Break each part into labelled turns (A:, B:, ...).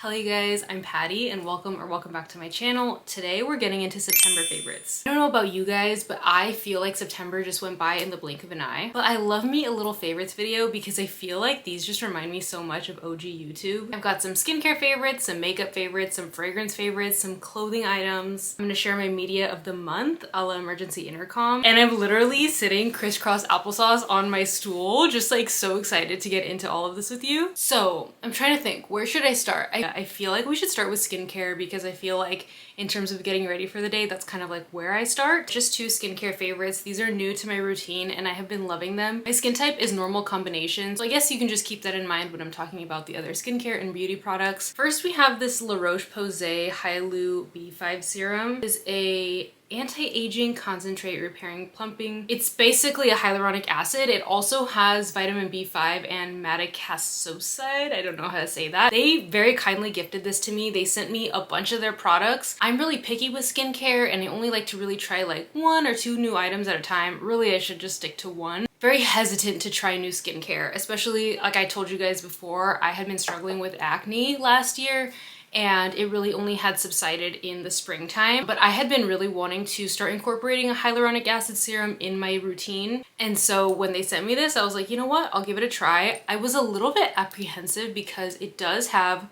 A: Hello you guys, I'm Patty and welcome back to my channel. Today we're getting into September favorites. I don't know about you guys, but I feel like September just went by in the blink of an eye. But I love me a little favorites video because I feel like these just remind me so much of OG YouTube. I've got some skincare favorites, some makeup favorites, some fragrance favorites, some clothing items. I'm gonna share my media of the month a la emergency intercom. And I'm literally sitting crisscross applesauce on my stool, just like so excited to get into all of this with you. So I'm trying to think, where should I start? I feel like we should start with skincare because I feel like in terms of getting ready for the day, that's kind of like where I start. Just two skincare favorites. These are new to my routine and I have been loving them. My skin type is normal combination, so I guess you can just keep that in mind when I'm talking about the other skincare and beauty products. First, we have this La Roche-Posay Hyaluronic B5 serum. It is a anti-aging concentrate repairing plumping. It's basically a hyaluronic acid. It also has vitamin B5 and madecassoside. I don't know how to say that. They very kindly gifted this to me. They sent me a bunch of their products. I'm really picky with skincare and I only like to really try like one or two new items at a time. Really, I should just stick to one. Very hesitant to try new skincare, especially like I told you guys before, I had been struggling with acne last year and it really only had subsided in the springtime. But I had been really wanting to start incorporating a hyaluronic acid serum in my routine. And so when they sent me this, I was like, you know what? I'll give it a try. I was a little bit apprehensive because it does have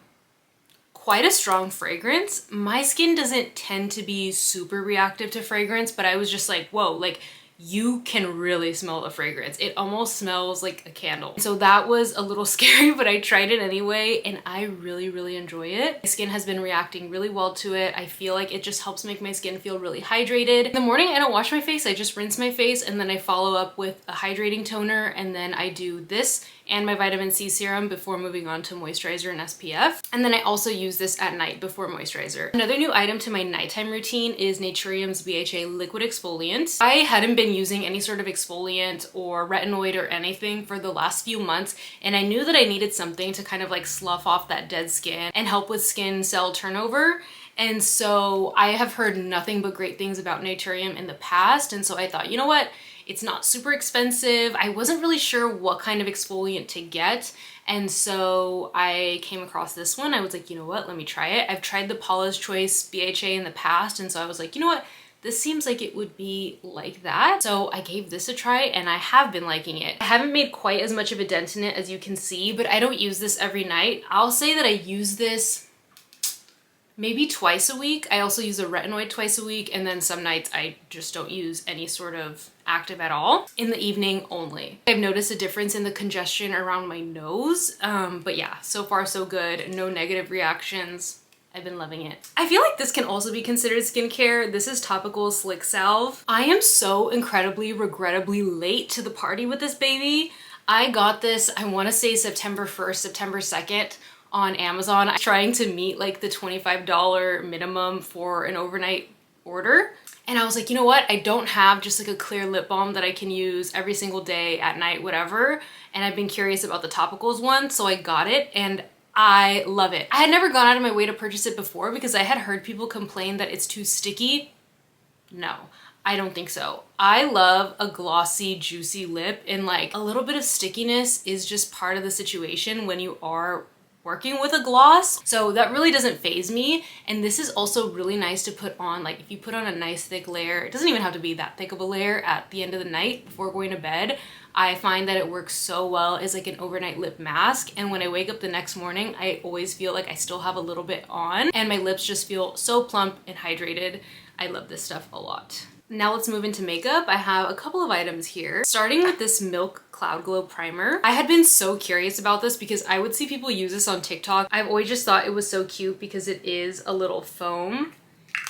A: quite a strong fragrance. My skin doesn't tend to be super reactive to fragrance, but I was just like, whoa, like you can really smell the fragrance. It almost smells like a candle. So that was a little scary, but I tried it anyway and I really enjoy it. My skin has been reacting really well to it. I feel like it just helps make my skin feel really hydrated. In the morning, I don't wash my face. I just rinse my face and then I follow up with a hydrating toner and then I do this and my vitamin C serum before moving on to moisturizer and SPF. And then I also use this at night before moisturizer. Another new item to my nighttime routine is Naturium's BHA liquid exfoliant. I hadn't been using any sort of exfoliant or retinoid or anything for the last few months, and I knew that I needed something to kind of like slough off that dead skin and help with skin cell turnover. And so I have heard nothing but great things about Naturium in the past, and so I thought, you know what? It's not super expensive. I wasn't really sure what kind of exfoliant to get. And so I came across this one. I was like, you know what, let me try it. I've tried the Paula's Choice BHA in the past. And so I was like, you know what, this seems like it would be like that. So I gave this a try and I have been liking it. I haven't made quite as much of a dent in it as you can see, but I don't use this every night. I'll say that I use this maybe twice a week. I also use a retinoid twice a week, and then some nights I just don't use any sort of active at all, in the evening only. I've noticed a difference in the congestion around my nose, but yeah, so far so good. No negative reactions. I've been loving it. I feel like this can also be considered skincare. This is Topical Slick Salve. I am so incredibly, regrettably late to the party with this baby. I got this, I wanna say September 1st, September 2nd, on Amazon. I'm trying to meet like the $25 minimum for an overnight order. And I was like, you know what? I don't have just like a clear lip balm that I can use every single day, at night, whatever. And I've been curious about the topicals one, so I got it and I love it. I had never gone out of my way to purchase it before because I had heard people complain that it's too sticky. No, I don't think so. I love a glossy, juicy lip, and like a little bit of stickiness is just part of the situation when you are working with a gloss. So that really doesn't faze me. And this is also really nice to put on, like if you put on a nice thick layer, it doesn't even have to be that thick of a layer at the end of the night before going to bed. I find that it works so well as like an overnight lip mask. And when I wake up the next morning, I always feel like I still have a little bit on and my lips just feel so plump and hydrated. I love this stuff a lot. Now let's move into makeup. I have a couple of items here, starting with this Milk Cloud Glow Primer. I had been so curious about this because I would see people use this on TikTok. I've always just thought it was so cute because it is a little foam.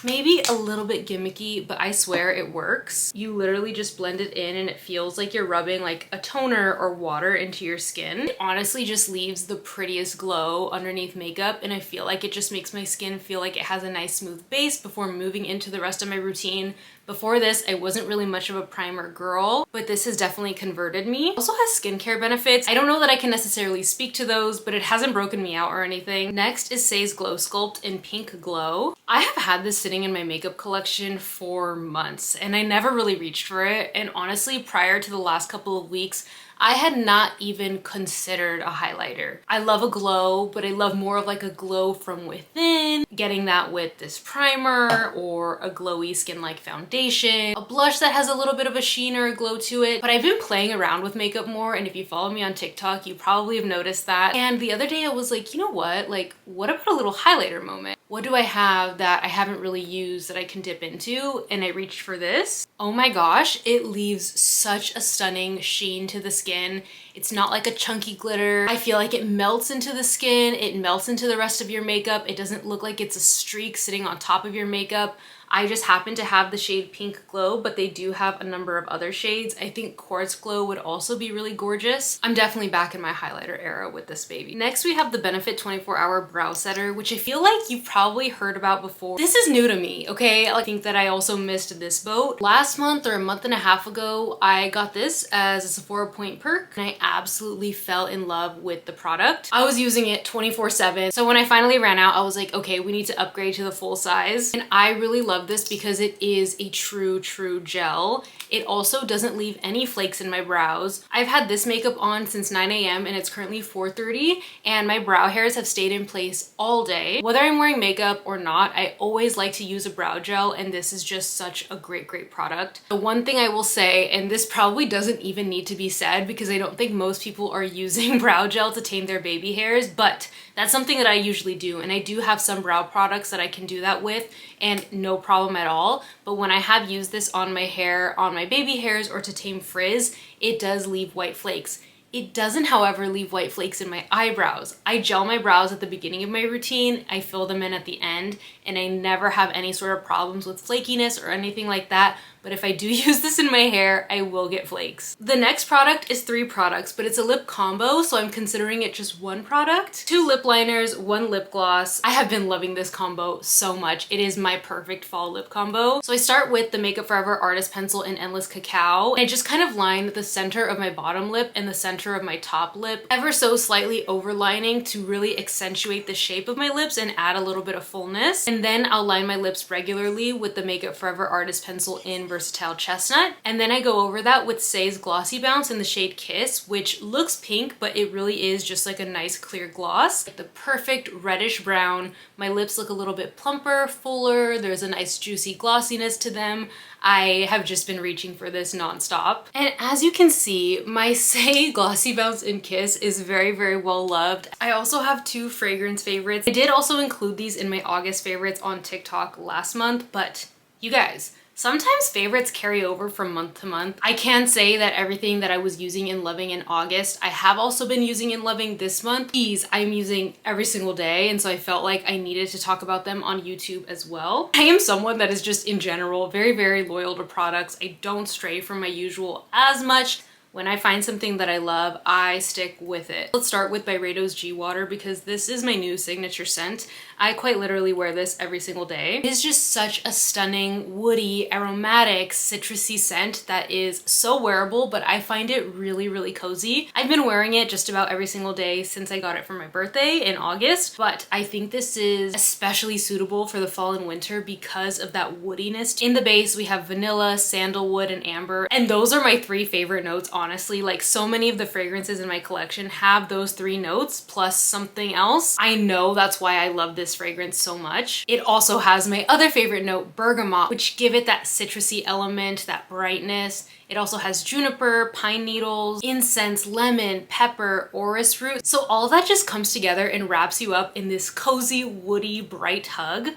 A: Maybe a little bit gimmicky, but I swear it works. You literally just blend it in and it feels like you're rubbing like a toner or water into your skin. It honestly just leaves the prettiest glow underneath makeup, and I feel like it just makes my skin feel like it has a nice smooth base before moving into the rest of my routine. Before this, I wasn't really much of a primer girl, but this has definitely converted me. It also has skincare benefits. I don't know that I can necessarily speak to those, but it hasn't broken me out or anything. Next is Saie's Glow Sculpt in Pink Glow. I have had this sitting in my makeup collection for months and I never really reached for it. And honestly, prior to the last couple of weeks, I had not even considered a highlighter. I love a glow, but I love more of like a glow from within, getting that with this primer or a glowy skin-like foundation, a blush that has a little bit of a sheen or a glow to it. But I've been playing around with makeup more, and if you follow me on TikTok, you probably have noticed that. And the other day I was like, you know what? Like, what about a little highlighter moment? What do I have that I haven't really used that I can dip into? And I reached for this. Oh my gosh, it leaves such a stunning sheen to the skin. It's not like a chunky glitter. I feel like it melts into the skin. It melts into the rest of your makeup. It doesn't look like it's a streak sitting on top of your makeup. I just happen to have the shade Pink Glow, but they do have a number of other shades. I think Quartz Glow would also be really gorgeous. I'm definitely back in my highlighter era with this baby. Next, we have the Benefit 24-Hour Brow Setter, which I feel like you've probably heard about before. This is new to me, okay? I think that I also missed this boat. Last month or a month and a half ago, I got this as a Sephora Point perk, and I absolutely fell in love with the product. I was using it 24/7. So when I finally ran out, I was like, okay, we need to upgrade to the full size. And I really love this because it is a true gel. It also doesn't leave any flakes in my brows. I've had this makeup on since 9 a.m. and it's currently 4:30, and my brow hairs have stayed in place all day. Whether I'm wearing makeup or not, I always like to use a brow gel, and this is just such a great product. The one thing I will say, and this probably doesn't even need to be said because I don't think most people are using brow gel to tame their baby hairs, but that's something that I usually do, and I do have some brow products that I can do that with and no problem at all. But when I have used this on my hair, on my baby hairs, or to tame frizz, it does leave white flakes. It doesn't, however, leave white flakes in my eyebrows. I gel my brows at the beginning of my routine, I fill them in at the end, and I never have any sort of problems with flakiness or anything like that. But if I do use this in my hair, I will get flakes. The next product is 3 products, but it's a lip combo, so I'm considering it just one product. 2 lip liners, 1 lip gloss. I have been loving this combo so much. It is my perfect fall lip combo. So I start with the Makeup Forever Artist Pencil in Endless Cacao. And I just kind of line the center of my bottom lip and the center of my top lip, ever so slightly overlining to really accentuate the shape of my lips and add a little bit of fullness. And then I'll line my lips regularly with the Makeup Forever Artist Pencil in Versatile Chestnut. And then I go over that with Saie's Glossy Bounce in the shade Kiss, which looks pink, but it really is just like a nice clear gloss. Like the perfect reddish brown. My lips look a little bit plumper, fuller. There's a nice juicy glossiness to them. I have just been reaching for this nonstop. And as you can see, my Saie Glossy Bounce in Kiss is very well loved. I also have 2 fragrance favorites. I did also include these in my August favorites on TikTok last month, but you guys, sometimes favorites carry over from month to month. I can say that everything that I was using and loving in August, I have also been using and loving this month. These I'm using every single day, and so I felt like I needed to talk about them on YouTube as well. I am someone that is just in general very loyal to products. I don't stray from my usual as much. When I find something that I love, I stick with it. Let's start with Byredo's G Water because this is my new signature scent. I quite literally wear this every single day. It is just such a stunning, woody, aromatic, citrusy scent that is so wearable, but I find it really cozy. I've been wearing it just about every single day since I got it for my birthday in August, but I think this is especially suitable for the fall and winter because of that woodiness. In the base, we have vanilla, sandalwood, and amber, and those are my 3 favorite notes, honestly. Like, so many of the fragrances in my collection have those 3 notes plus something else. I know that's why I love this fragrance so much. It also has my other favorite note, bergamot, which give it that citrusy element, that brightness. It also has juniper, pine needles, incense, lemon, pepper, orris root. So all that just comes together and wraps you up in this cozy, woody, bright hug.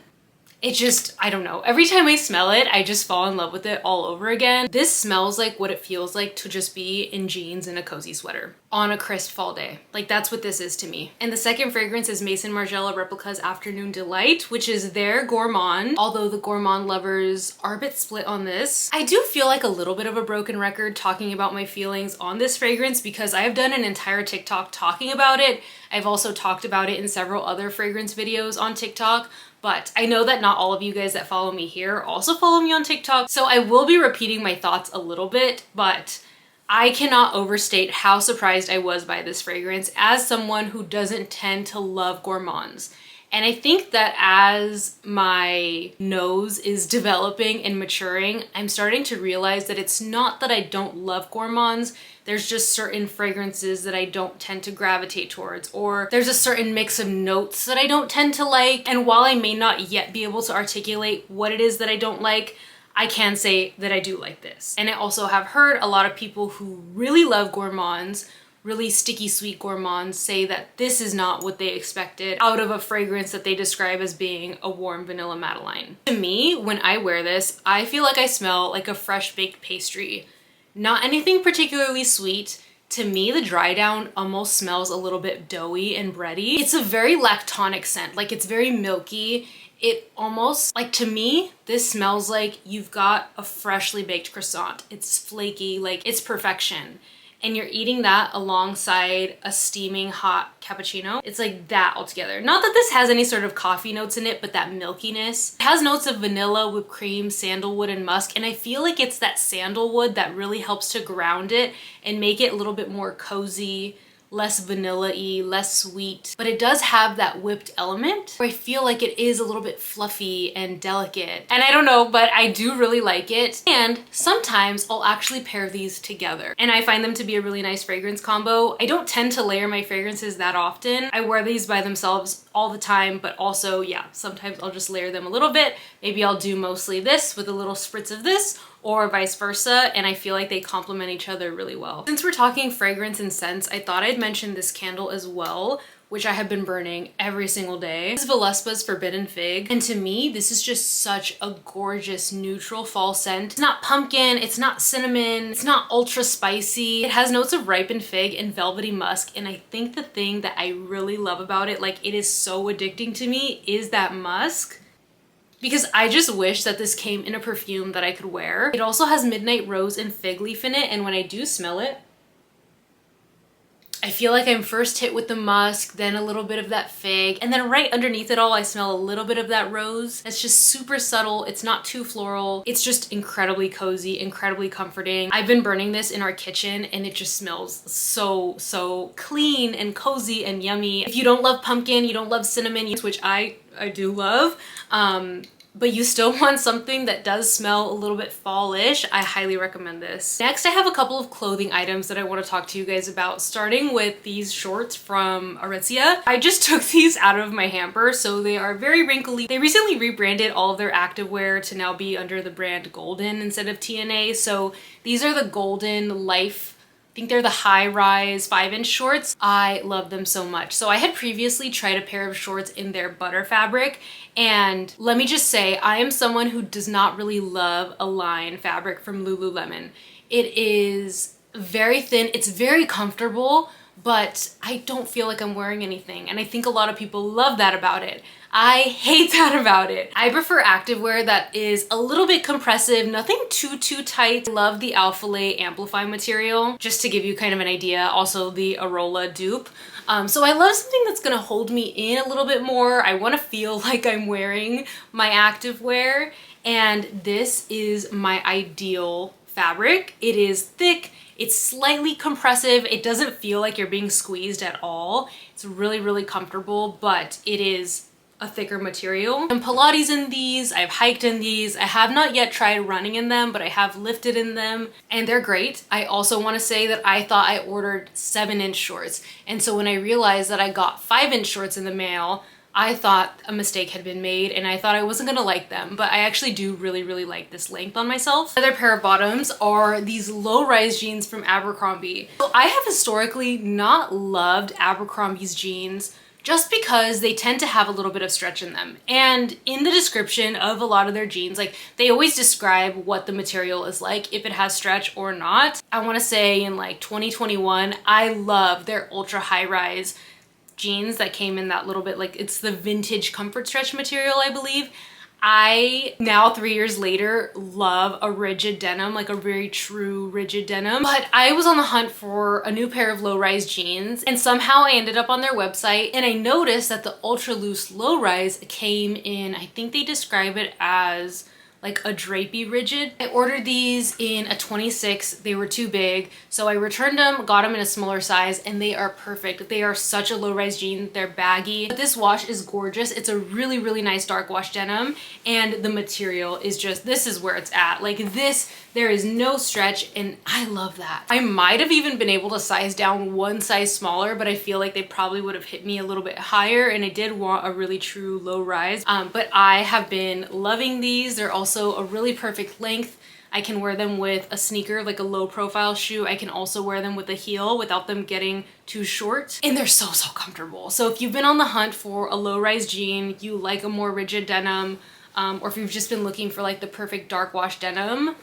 A: It just, I don't know. Every time I smell it, I just fall in love with it all over again. This smells like what it feels like to just be in jeans and a cozy sweater on a crisp fall day. Like, that's what this is to me. And the second fragrance is Maison Margiela Replica's Afternoon Delight, which is their gourmand. Although the gourmand lovers are a bit split on this. I do feel like a little bit of a broken record talking about my feelings on this fragrance because I have done an entire TikTok talking about it. I've also talked about it in several other fragrance videos on TikTok. But I know that not all of you guys that follow me here also follow me on TikTok, so I will be repeating my thoughts a little bit, but I cannot overstate how surprised I was by this fragrance as someone who doesn't tend to love gourmands. And I think that as my nose is developing and maturing, I'm starting to realize that it's not that I don't love gourmands. There's just certain fragrances that I don't tend to gravitate towards, or there's a certain mix of notes that I don't tend to like. And while I may not yet be able to articulate what it is that I don't like, I can say that I do like this. And I also have heard a lot of people who really love gourmands, really sticky sweet gourmands, say that this is not what they expected out of a fragrance that they describe as being a warm vanilla Madeleine. To me, when I wear this, I feel like I smell like a fresh baked pastry. Not anything particularly sweet. To me, the dry down almost smells a little bit doughy and bready. It's a very lactonic scent, like it's very milky. It almost, like to me, this smells like you've got a freshly baked croissant. It's flaky, like it's perfection. And you're eating that alongside a steaming hot cappuccino. It's like that altogether. Not that this has any sort of coffee notes in it, but that milkiness. It has notes of vanilla, whipped cream, sandalwood, and musk. And I feel like it's that sandalwood that really helps to ground it and make it a little bit more cozy, less vanilla-y, less sweet, but it does have that whipped element where I feel like it is a little bit fluffy and delicate. And I don't know, but I do really like it. And sometimes I'll actually pair these together and I find them to be a really nice fragrance combo. I don't tend to layer my fragrances that often. I wear these by themselves all the time, but also, yeah, sometimes I'll just layer them a little bit. Maybe I'll do mostly this with a little spritz of this, or vice versa, and I feel like they complement each other really well. Since we're talking fragrance and scents, I thought I'd mention this candle as well, which I have been burning every single day. This is Velespa's Forbidden Fig, and to me, this is just such a gorgeous neutral fall scent. It's not pumpkin, it's not cinnamon, it's not ultra spicy. It has notes of ripened fig and velvety musk, and I think the thing that I really love about it, like it is so addicting to me, is that musk. Because I just wish that this came in a perfume that I could wear. It also has midnight rose and fig leaf in it, and when I do smell it, I feel like I'm first hit with the musk, then a little bit of that fig, and then right underneath it all, I smell a little bit of that rose. It's just super subtle. It's not too floral. It's just incredibly cozy, incredibly comforting. I've been burning this in our kitchen and it just smells so clean and cozy and yummy. If you don't love pumpkin, you don't love cinnamon, which I do love, but you still want something that does smell a little bit fall-ish, I highly recommend this. Next, I have a couple of clothing items that I want to talk to you guys about, starting with these shorts from Aritzia. I just took these out of my hamper, so they are very wrinkly. They recently rebranded all of their activewear to now be under the brand Golden instead of TNA, so these are the Golden Life. I think they're the high-rise 5-inch shorts. I love them so much. So I had previously tried a pair of shorts in their butter fabric, and let me just say, I am someone who does not really love a line fabric from Lululemon. It is very thin, it's very comfortable, but I don't feel like I'm wearing anything, and I think a lot of people love that about it. I hate that about it. I prefer activewear that is a little bit compressive, nothing too tight. I love the Alphalay Amplify material, just to give you kind of an idea. Also the Arola dupe. So I love something that's gonna hold me in a little bit more. I wanna feel like I'm wearing my activewear, and this is my ideal fabric. It is thick, it's slightly compressive, it doesn't feel like you're being squeezed at all. It's really comfortable, but it is a thicker material. I'm Pilates in these, I've hiked in these, I have not yet tried running in them, but I have lifted in them, and they're great. I also want to say that I thought I ordered 7-inch shorts, and so when I realized that I got 5-inch shorts in the mail, I thought a mistake had been made and I thought I wasn't gonna like them, but I actually do really like this length on myself. Another pair of bottoms are these low-rise jeans from Abercrombie. So I have historically not loved Abercrombie's jeans just because they tend to have a little bit of stretch in them. And in the description of a lot of their jeans, like they always describe what the material is like, if it has stretch or not. I wanna say in like 2021, I love their ultra high-rise jeans that came in that little bit, like it's the vintage comfort stretch material, I believe. I now 3 years later love a rigid denim, like a very true rigid denim, but I was on the hunt for a new pair of low-rise jeans and somehow I ended up on their website and I noticed that the ultra loose low-rise came in, I think they describe it as like a drapey rigid. I ordered these in a 26. They were too big, so I returned them, got them in a smaller size, and they are perfect. They are such a low-rise jean. They're baggy. But this wash is gorgeous. It's a really, really nice dark wash denim, and the material is just, this is where it's at. Like this, there is no stretch, and I love that. I might have even been able to size down one size smaller, but I feel like they probably would have hit me a little bit higher, and I did want a really true low rise. But I have been loving these. They're also a really perfect length. I can wear them with a sneaker, like a low profile shoe. I can also wear them with a heel without them getting too short. And they're so, so comfortable. So if you've been on the hunt for a low rise jean, you like a more rigid denim, or if you've just been looking for like the perfect dark wash denim,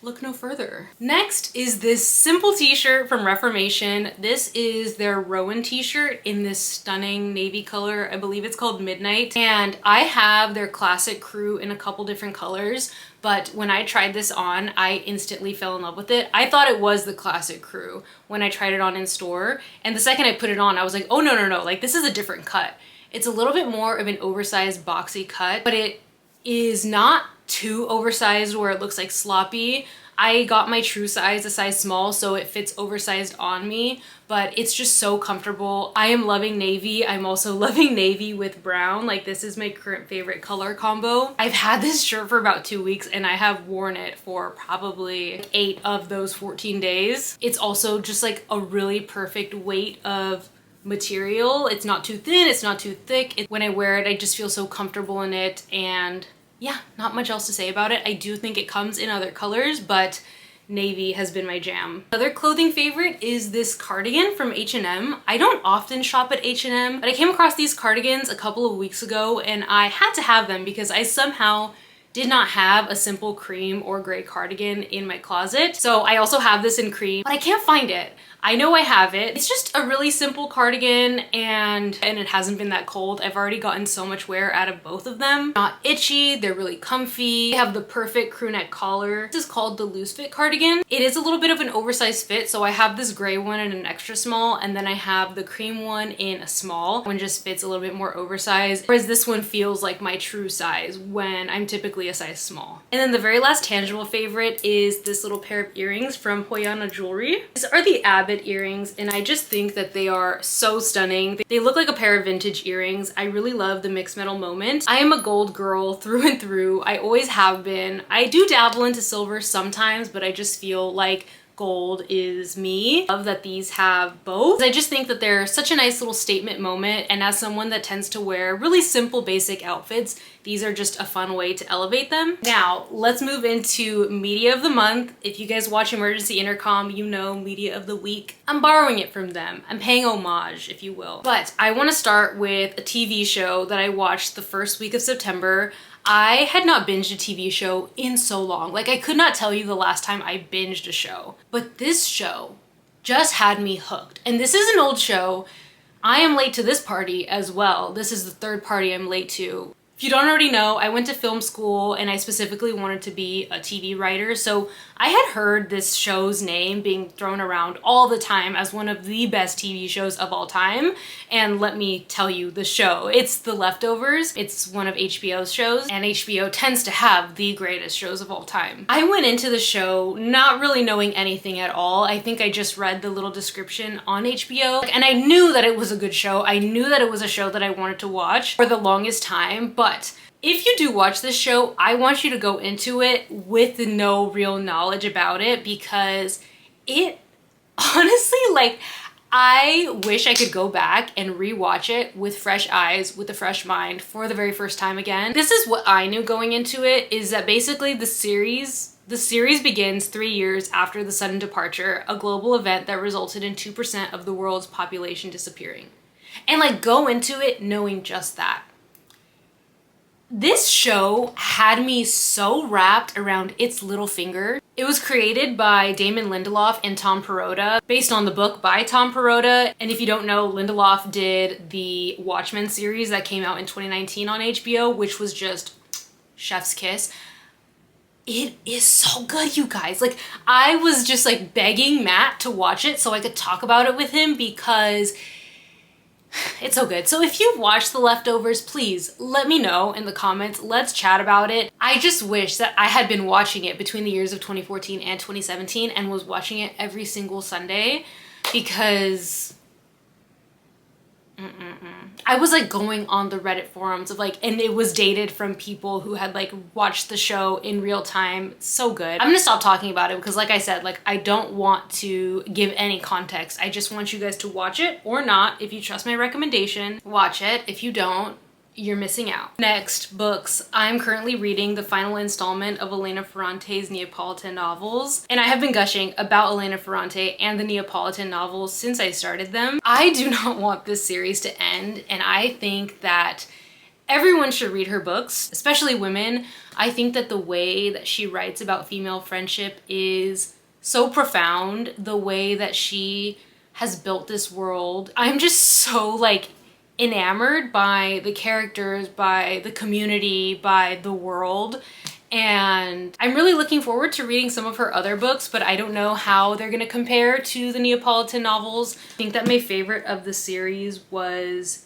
A: look no further. Next is this simple t-shirt from Reformation. This is their Rowan t-shirt in this stunning navy color. I believe it's called Midnight. And I have their classic crew in a couple different colors, but when I tried this on, I instantly fell in love with it. I thought it was the classic crew when I tried it on in store. And the second I put it on, I was like, oh no, like this is a different cut. It's a little bit more of an oversized boxy cut, but it is not too oversized where it looks like sloppy. I got my true size, a size small, so it fits oversized on me, but it's just so comfortable. I am loving navy. I'm also loving navy with brown. Like this is my current favorite color combo. I've had this shirt for about 2 weeks and I have worn it for probably 8 of those 14 days. It's also just like a really perfect weight of material. It's not too thin, it's not too thick. When I wear it, I just feel so comfortable in it, and yeah, not much else to say about it. I do think it comes in other colors, but navy has been my jam. Another clothing favorite is this cardigan from H&M. I don't often shop at H&M, but I came across these cardigans a couple of weeks ago and I had to have them because I somehow did not have a simple cream or gray cardigan in my closet. So I also have this in cream, but I can't find it. I know I have it. It's just a really simple cardigan and it hasn't been that cold. I've already gotten so much wear out of both of them. Not itchy, they're really comfy. They have the perfect crew neck collar. This is called the loose fit cardigan. It is a little bit of an oversized fit, so I have this gray one in an extra small, and then I have the cream one in a small. One just fits a little bit more oversized, whereas this one feels like my true size when I'm typically a size small. And then the very last tangible favorite is this little pair of earrings from Hoyana Jewelry. These are the Abbott earrings, and I just think that they are so stunning. They look like a pair of vintage earrings. I really love the mixed metal moment. I am a gold girl through and through. I always have been. I do dabble into silver sometimes, but I just feel like gold is me. Love that these have both. I just think that they're such a nice little statement moment, and as someone that tends to wear really simple basic outfits, these are just a fun way to elevate them. Now let's move into media of the month. If you guys watch Emergency Intercom, you know media of the week. I'm borrowing it from them. I'm paying homage, if you will. But I want to start with a TV show that I watched the first week of September. I had not binged a TV show in so long. Like, I could not tell you the last time I binged a show. But this show just had me hooked. And this is an old show. I am late to this party as well. This is the third party I'm late to. If you don't already know, I went to film school and I specifically wanted to be a TV writer. So I had heard this show's name being thrown around all the time as one of the best TV shows of all time. And let me tell you the show. It's The Leftovers. It's one of HBO's shows, and HBO tends to have the greatest shows of all time. I went into the show not really knowing anything at all. I think I just read the little description on HBO, and I knew that it was a good show. I knew that it was a show that I wanted to watch for the longest time, but if you do watch this show, I want you to go into it with no real knowledge about it, because it honestly, like, I wish I could go back and rewatch it with fresh eyes, with a fresh mind for the very first time again. This is what I knew going into it, is that basically the series begins 3 years after the sudden departure, a global event that resulted in 2% of the world's population disappearing. And like, go into it knowing just that. This show had me so wrapped around its little finger. It was created by Damon Lindelof and Tom Perrotta, based on the book by Tom Perrotta. And if you don't know, Lindelof did the Watchmen series that came out in 2019 on HBO, which was just chef's kiss. It is so good, you guys. Like, I was just like begging Matt to watch it so I could talk about it with him, because It's so good. So if you've watched The Leftovers, please let me know in the comments. Let's chat about it. I just wish that I had been watching it between the years of 2014 and 2017 and was watching it every single Sunday, because I was like going on the Reddit forums of like, and it was dated from people who had like watched the show in real time. So good. I'm gonna stop talking about it because like I said, like I don't want to give any context. I just want you guys to watch it or not. If you trust my recommendation, watch it. If you don't, you're missing out. Next, books. I'm currently reading the final installment of Elena Ferrante's Neapolitan novels, and I have been gushing about Elena Ferrante and the Neapolitan novels since I started them. I do not want this series to end, and I think that everyone should read her books, especially women. I think that the way that she writes about female friendship is so profound, the way that she has built this world. I'm just so like enamored by the characters, by the community, by the world. And I'm really looking forward to reading some of her other books, but I don't know how they're gonna compare to the Neapolitan novels. I think that my favorite of the series was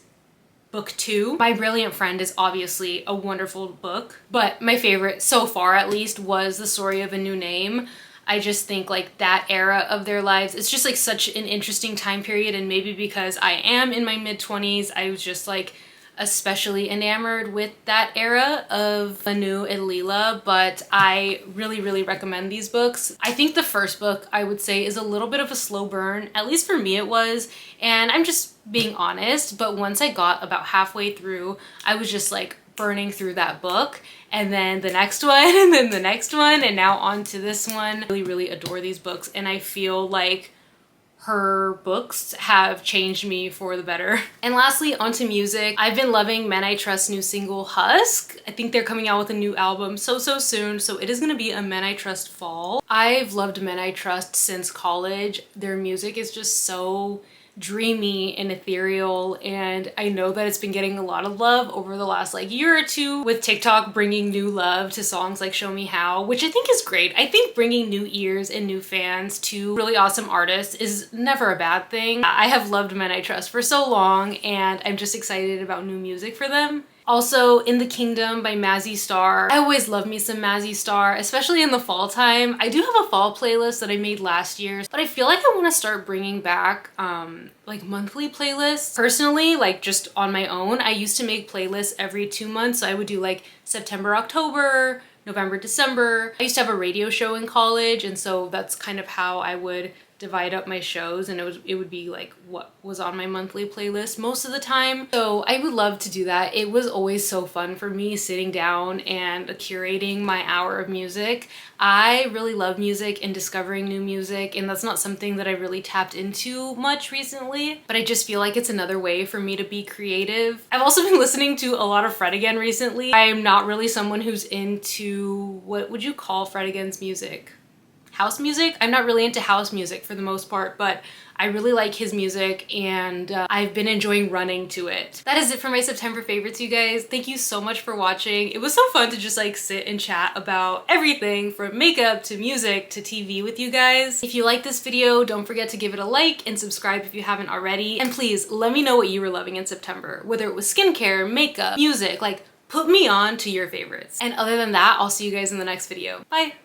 A: book 2. My Brilliant Friend is obviously a wonderful book, but my favorite so far at least was The Story of a New Name. I just think like that era of their lives, it's just like such an interesting time period, and maybe because I am in my mid-20s, I was just like especially enamored with that era of Anu and Leela, but I really recommend these books. I think the first book I would say is a little bit of a slow burn, at least for me it was, and I'm just being honest, but once I got about halfway through, I was just like burning through that book, and then the next one, and then the next one, and now on to this one. I really adore these books, and I feel like her books have changed me for the better. And lastly, onto music. I've been loving Men I Trust's new single, Husk. I think they're coming out with a new album so soon, so it is gonna be a Men I Trust fall. I've loved Men I Trust since college. Their music is just so dreamy and ethereal, and I know that it's been getting a lot of love over the last like year or two, with TikTok bringing new love to songs like Show Me How, which I think is great. I think bringing new ears and new fans to really awesome artists is never a bad thing. I have loved Men I Trust for so long, and I'm just excited about new music for them. Also, In the Kingdom by Mazzy Star. I always love me some Mazzy Star, especially in the fall time. I do have a fall playlist that I made last year, but I feel like I want to start bringing back like monthly playlists. Personally, like just on my own, I used to make playlists every 2 months. So I would do like September, October, November, December. I used to have a radio show in college, and so that's kind of how I would divide up my shows, and it would be like what was on my monthly playlist most of the time. So I would love to do that. It was always so fun for me sitting down and curating my hour of music. I really love music and discovering new music, and that's not something that I really tapped into much recently, but I just feel like it's another way for me to be creative. I've also been listening to a lot of Fred again recently. I am not really someone who's into, what would you call Fred again's music? House music? I'm not really into house music for the most part, but I really like his music, and I've been enjoying running to it. That is it for my September favorites, you guys. Thank you so much for watching. It was so fun to just like sit and chat about everything from makeup to music to TV with you guys. If you like this video, don't forget to give it a like and subscribe if you haven't already. And please let me know what you were loving in September, whether it was skincare, makeup, music, like put me on to your favorites. And other than that, I'll see you guys in the next video. Bye.